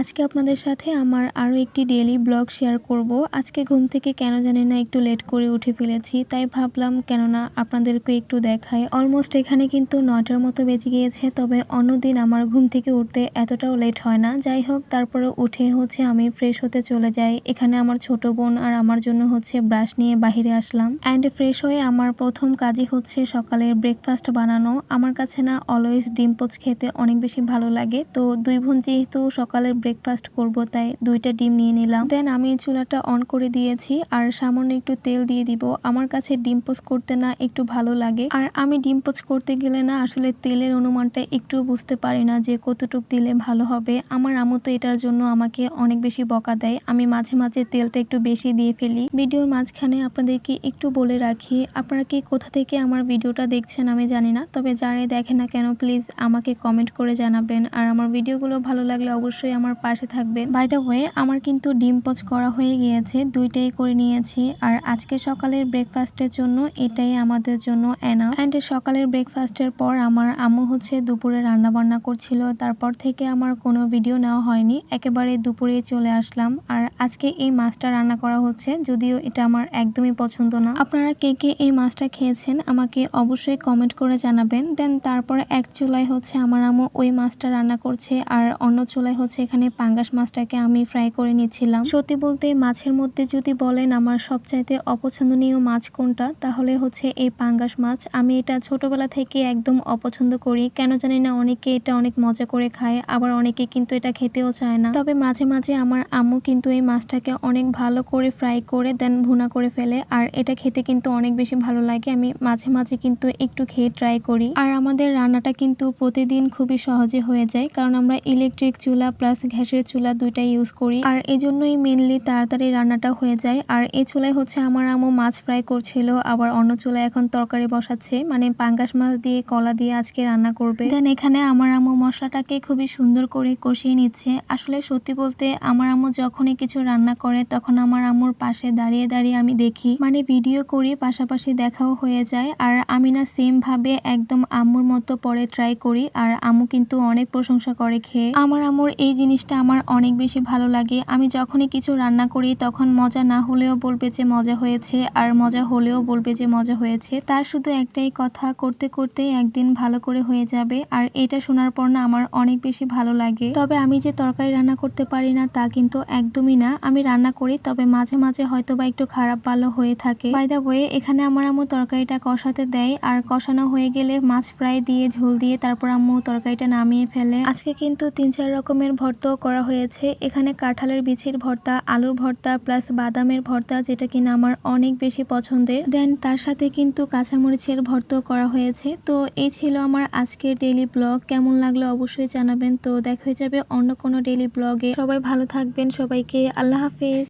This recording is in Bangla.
আজকে আপনাদের সাথে আমার আরও একটি ডেইলি ব্লগ শেয়ার করব। আজকে ঘুম থেকে কেন জানি না একটু লেট করে উঠে ফেলেছি, তাই ভাবলাম কেননা আপনাদেরকে একটু দেখাই। অলমোস্ট এখানে কিন্তু 9টার মতো বেজে গিয়েছে, তবে অন্যদিন আমার ঘুম থেকে উঠতে এতটাও লেট হয় না। যাই হোক, তারপরে উঠে আমি ফ্রেশ হতে চলে যাই। এখানে আমার ছোট বোন আর আমার জন্য ব্রাশ নিয়ে বাহিরে আসলাম। অ্যান্ড ফ্রেশ হয়ে আমার প্রথম কাজই সকালের ব্রেকফাস্ট বানানো। আমার কাছে না অলওয়েজ ডিম পোচ খেতে অনেক বেশি ভালো লাগে। তো দুই বোন যেহেতু সকালের ব্রেকফাস্ট করব, তাই 2টা ডিম নিয়ে নিলাম। দেন আমি চুলাটা অন করে দিয়েছি আর সামান্য একটু তেল দিয়ে দিব। আমার কাছে ডিম পোচ করতে না একটু ভালো লাগে, আর আমি ডিম পোচ করতে গেলে না আসলে তেলের অনুমানটা একটু বুঝতে পারি না যে কতটুক দিলে ভালো হবে। আমার আম্মু তো এটার জন্য আমাকে অনেক বেশি বকা দেয়। আমি মাঝে মাঝে তেলটা একটু বেশি দিয়ে ফেলি। ভিডিওর মাঝখানে আপনাদেরকে একটু বলে রাখি, আপনারা কি কোথা থেকে আমার ভিডিওটা দেখছেন আমি জানি না, তবে যারাই দেখেন না কেন প্লিজ আমাকে কমেন্ট করে জানাবেন। আর আমার ভিডিওগুলো ভালো লাগলে অবশ্যই আমার পাশে থাকবেন। বাই দ্য ওয়ে, আমার কিন্তু ডিম পোচ করা হয়ে গিয়েছে, 2টাই করে নিয়েছি। আর আজকে সকালের ব্রেকফাস্টের জন্য এটাই আমাদের জন্য এনাফ। অ্যান্ড সকালের ব্রেকফাস্টের পর আমার আম্মু দুপুরে রান্না বান্না করছিল। তারপর থেকে আমার কোনো ভিডিও নেওয়া হয়নি, একেবারে দুপুরে চলে আসলাম। আর আজকে এই মাছটা রান্না করা হচ্ছে, যদিও এটা আমার একদমই পছন্দ না। আপনারা কে কে এই মাছটা খেয়েছেন আমাকে অবশ্যই কমেন্ট করে জানাবেন। দেন তারপর এক চুলায় আমার আম্মু ওই মাছটা রান্না করছে, আর অন্য চুলায় এখানে পাঙ্গাস মাছটাকে আমি ফ্রাই করে নিচ্ছিলাম। সত্যি বলতে মাছের মধ্যে যদি বলেন আমার সবচাইতে অপছন্দনীয় মাছ কোনটা, তাহলে এই পাঙ্গাস মাছ। আমি এটা ছোটবেলা থেকে একদম অপছন্দ করি, কেন জানি না। অনেকে এটা অনেক মজা করে খায়, আবার অনেকে কিন্তু এটা খেতেও চায় না। তবে মাঝে মাঝে আমার আম্মু কিন্তু এই মাছটাকে অনেক ভালো করে ফ্রাই করে দেন ভুনা করে ফেলে, আর এটা খেতে কিন্তু অনেক বেশি ভালো লাগে। আমি মাঝে মাঝে কিন্তু একটু খেয়ে ট্রাই করি। আর আমাদের রান্নাটা কিন্তু প্রতিদিন খুবই সহজে হয়ে যায়, কারণ আমরা ইলেকট্রিক চুলা প্লাস গ্যাসের চুলা 2টাই ইউজ করি, আর এজন্যই মেনলি তাড়াতাড়ি রান্নাটা হয়ে যায়। আর এই চুলায় আমার আম্মু মাছ ফ্রাই করছিল, আবার অন্য চুলায় এখন তরকারি বসাচ্ছে, মানে পাঙ্গাস মাছ দিয়ে কলা দিয়ে আজকে রান্না করবে। দেন এখানে আমার আম্মু মশলাটাকে খুবই সুন্দর করে কষিয়ে নিচ্ছে। আসলে সত্যি বলতে আমার আম্মু যখনই কিছু রান্না করে তখন আমার আম্মুর পাশে দাঁড়িয়ে দাঁড়িয়ে আমি দেখি, মানে ভিডিও করি, পাশাপাশি দেখাও হয়ে যায়। আর আমি না সেম ভাবে একদম আম্মুর মতো পরে ট্রাই করি, আর আম্মু কিন্তু অনেক প্রশংসা করে খেয়ে। আমার আম্মুর এই জিনিসটা আমার অনেক বেশি ভালো লাগে। আমি যখনই কিছু রান্না করি তখন মজা না হলেও বলবে যে মজা হয়েছে, আর মজা হলেও বলবে যে মজা হয়েছে। তার শুধু একটাই কথা, করতে করতে একদিন ভালো করে হয়ে যাবে। আর এটা শোনার পর না আমার অনেক বেশি ভালো লাগে। তবে আমি যে তরকারি রান্না করতে পারি না তা কিন্তু একদমই না, আমি রান্না করি, তবে মাঝে মাঝে হয়তো বা একটু খারাপ ভালো হয়ে থাকে। বাই দ্য ওয়ে, এখানে আমার আম্মু তরকারিটা কষাতে দেয়, আর কষানো হয়ে গেলে মাছ ফ্রাই দিয়ে ঝোল দিয়ে তারপর আম্মু তরকারিটা নামিয়ে ফেলে। আজকে কিন্তু 3-4 রকমের ভর্তাও করা হয়েছে। এখানে কাঁঠালের বিচির ভর্তা, আলুর ভর্তা প্লাস বাদামের ভর্তা, যেটা কিনা আমার অনেক বেশি পছন্দের। দেন তার সাথে কিন্তু কাঁচামরিচের ভর্তাও করা হয়েছে। তো এই ছিল আমার আজকের ডেইলি ব্লগ। কেমন লাগলো অবশ্যই জানাবেন। তো দেখা হয়ে যাবে অন্য কোনো ডেইলি ব্লগে। সবাই ভালো থাকবেন, সবাইকে আল্লাহ হাফেজ।